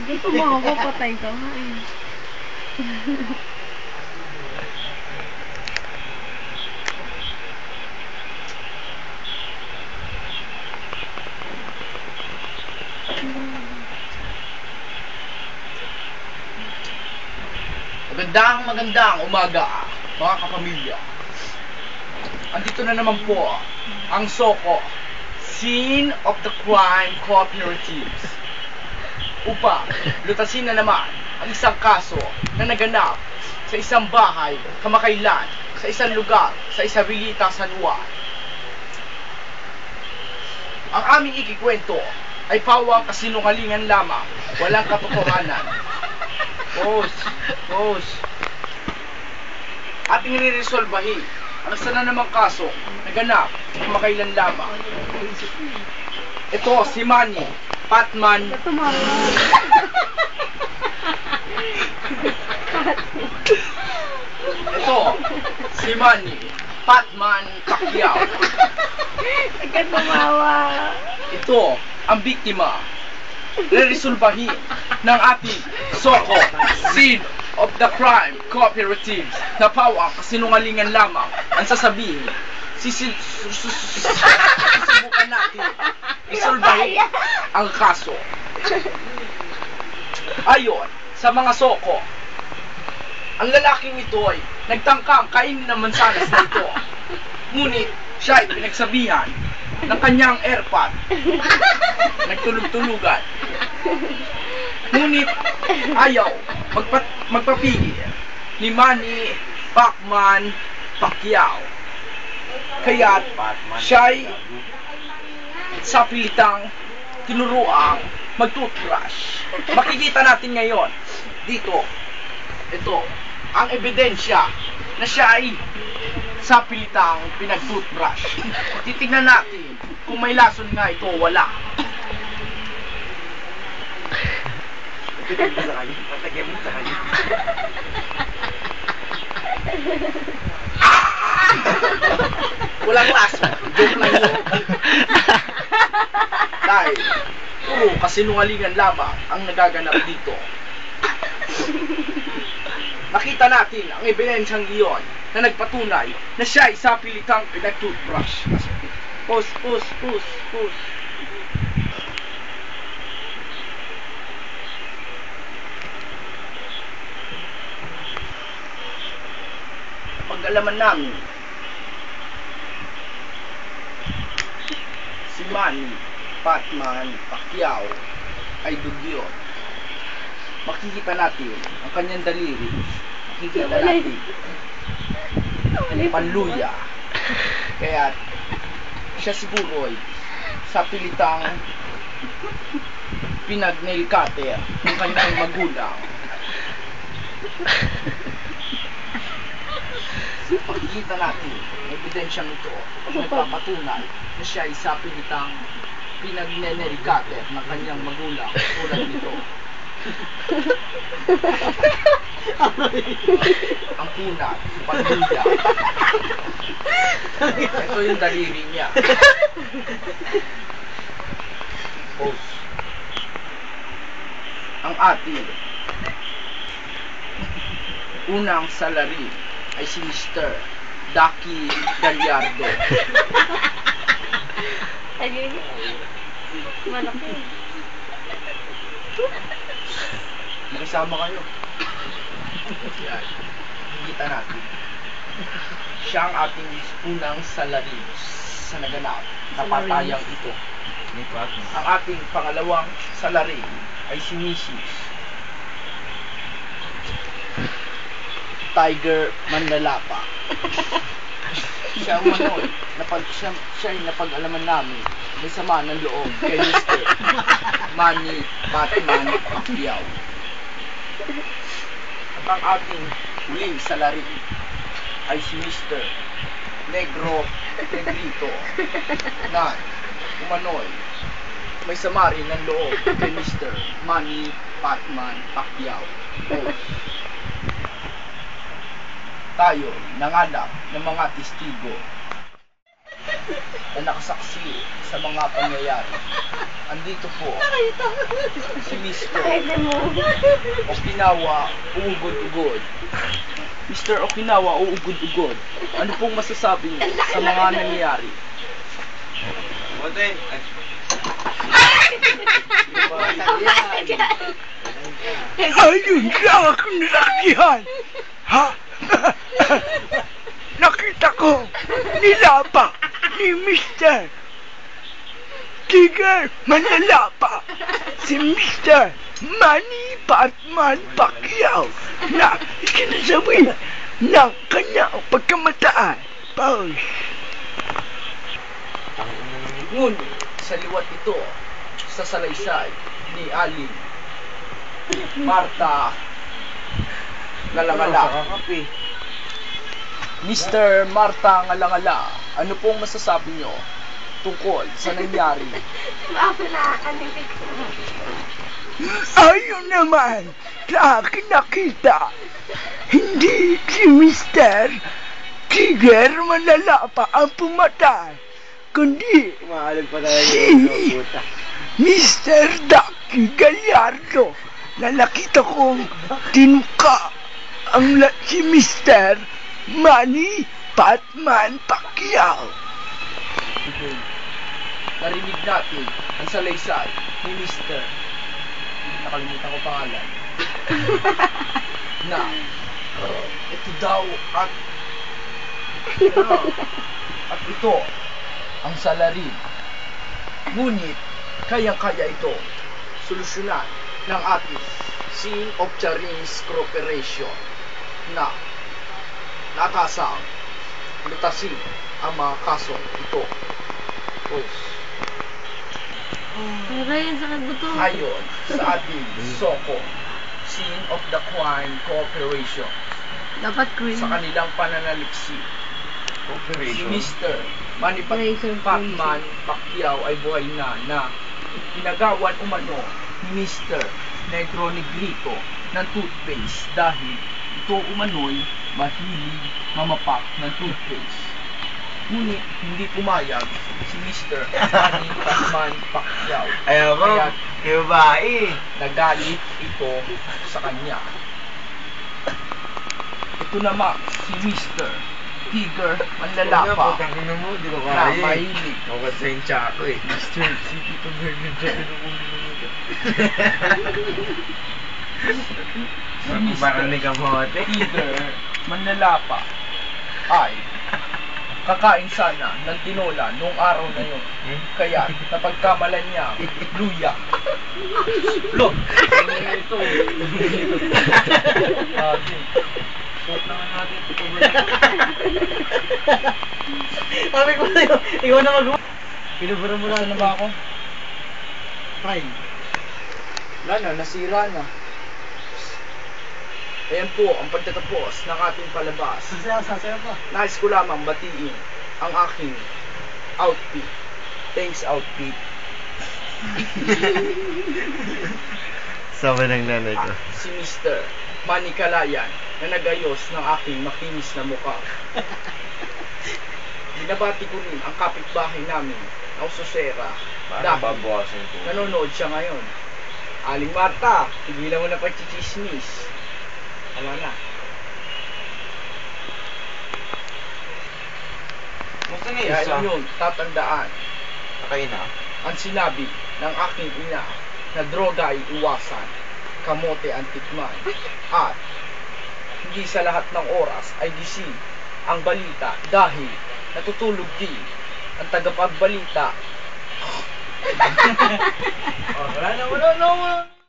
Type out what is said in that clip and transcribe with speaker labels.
Speaker 1: Gusto mo ako, patay ka nga eh.
Speaker 2: Magandang umaga, mga kapamilya. Andito na naman po ang Soko, Scene of the Crime Cooperatives, upang lutasin na naman ang isang kaso na naganap sa isang bahay kamakailan, sa isang lugar, sa Isabelita, San Juan. Ang aming ikikwento ay pawang kasinungalingan lamang, walang katotohanan. Ating nire-resolbahin ang isa na namang kaso naganap kamakailan lamang. Ito si Manny Patman. Ito si Manny Patman Pacquiao.
Speaker 1: Agad tumawa.
Speaker 2: Ito ang biktima. Re-resolbahin ng ating Soko, Scene of the Crime Cooperatives, na pawang kasinungalingan lamang ang sasabihin. Susubukan natin isolbahin ang kaso. Ayon sa mga Soko, ang lalaking ito ay nagtangkang kainin ng mansanas na ito, ngunit siya ay pinagsabihan ng kanyang airpod. Nagtulog-tulugan. Ngunit ayaw magpapigil ni Manny Pacman Pacquiao. Kaya't siya'y sa pilitang tinuruang mag-toothbrush. Makikita natin ngayon dito, ito ang ebidensya na siya ay sa pilitang pinag-toothbrush. Titignan natin kung may lason nga ito o wala. Patagay mo sa kanya. Walang lason. Joke lang yun. Dahil puro kasinungalingan lamang ang nagaganap dito. Nakita natin ang ebidensyang iyon na nagpatunay na siya ay sa pilitang pinag-toothbrush. Pus. Pag-alaman namin, si Manny Patman Pacquiao ay dugyot. Makikita natin ang kanyang daliri. Makikita natin panluya. Kaya siya siguro ay sa pilitang pinag-nail cutter ng kanyang magulang. Makikita natin ang ebidensyang ito na nagpapatunay na siya ay sa pilitang pinag-nail cutter ng kanyang magulang tulad nito. Ang punat, panluya. Ito yung daliri niya. Pose. Ang ating unang salary ay si Mr. Ducky Gallardo.
Speaker 1: Malaki.
Speaker 2: Makisama kayo. Yan. Kita natin. Siya ang ating unang salary sa naganap na patayang ito. Ang ating pangalawang salary ay si Mrs. Tiger Manlalapa. Siya ang manoy. Siya ay napag-alaman namin may sama ng loob kay Mr. Manny Patman Pacquiao. At ang ating huling salary ay si Mr. Negro Negrito na umanoy may sama rin ng loob kay Mr. Manny Patman Pacquiao. Tayo nanganap ng mga testigo. na nakasaksi sa mga pangyayari. Andito po si Mr. Okinawa Uugod-ugod. Mr. Okinawa Uugod-ugod. Ano pong masasabi niyo sa mga nangyayari?
Speaker 3: Ayun lang akong nalakihan. Ha? Nakita ko nilapa ni Mr. Tigger Manlalapa si Mr. Manny Batman Pacquiao na ikinasawi ng kanyang pagkamataan. Pause.
Speaker 2: Ngunit sa liwat ito, sa salaysay ni Aling Marta Ngalangala. Mr. Marta Ngalangala, ano pong masasabi nyo tungkol sa nangyari?
Speaker 3: Ayun naman sa akin nakita, hindi si Mr. Tigger Manlalapa ang pumatay, kundi si Mr. Ducky Gallardo na nakita kong tinuka ang si Mr. Manny Batman Pacquiao.
Speaker 2: Narinig natin ang salaysay ni Mr. Nakalimutan ko pangalan. Na ito daw at ito ang salarin. Ngunit kayang-kaya ito solusyonan ng ating Sin of Charis Corporation na nakasang lutasin ang mga kaso ito.
Speaker 1: Aray, sakit mo to.
Speaker 2: Ayon sa ating SOCO, Sin of the Crime Corporation,
Speaker 1: Dapat cream.
Speaker 2: sa kanilang pananaliksik, si Mr. Manny Batman Pacquiao ay buhay na pinagawan umano ni Mr. Negro Negrito ng toothpaste dahil ito umano'y mahilig mamapak ng toothpaste. Ngunit hindi pumayag si Mr. Manny Batman Pacquiao.
Speaker 4: Ayaw ko,
Speaker 2: Kaya
Speaker 4: babae.
Speaker 2: nagalit ito sa kanya. Ito naman si Mr. Tigger Manlalapa
Speaker 4: Putang mo, di ko
Speaker 2: na
Speaker 4: kaya.
Speaker 2: mahilig.
Speaker 4: Ako sa yung tsako eh.
Speaker 2: Mr. Tito Bernard sa pinungulo. Si
Speaker 4: Parang may
Speaker 2: Mr.
Speaker 4: kamote.
Speaker 2: Tigger Manlalapa ay kakain sana ng tinola noong araw na yun. Kaya napagkamalan niya luya. Look! Ito. Suot naman natin ito.
Speaker 5: Sabi ko sa'yo, ikaw na mag- Pinubura mo
Speaker 2: Saan na ba ako?
Speaker 5: Try.
Speaker 2: Wala na, nasira na. Ayan po ang pagtatapos ng ating palabas.
Speaker 5: Sasayaw pa.
Speaker 2: Nais ko lamang batiin ang aking outfit. Thanks, outfit.
Speaker 4: Sabi ng nanay ko.
Speaker 2: Si Mr. Manny Calayan na nagayos ng aking makinis na mukha. Binabati ko rin ang kapitbahay namin, ang Susera.
Speaker 4: Parang
Speaker 2: Dahil
Speaker 4: babawasan ko.
Speaker 2: nanonood siya ngayon. Aling Marta, tigilan mo na pagchichismis. Wala na.
Speaker 4: Gusto na
Speaker 2: Kaya
Speaker 4: isa.
Speaker 2: yun, tatandaan
Speaker 4: Nakain na.
Speaker 2: ang sinabi ng aking ina na droga ay iwasan, kamote ang tikman, at hindi sa lahat ng oras ay gising ang balita dahil natutulog din ang tagapagbalita.
Speaker 5: Wala na.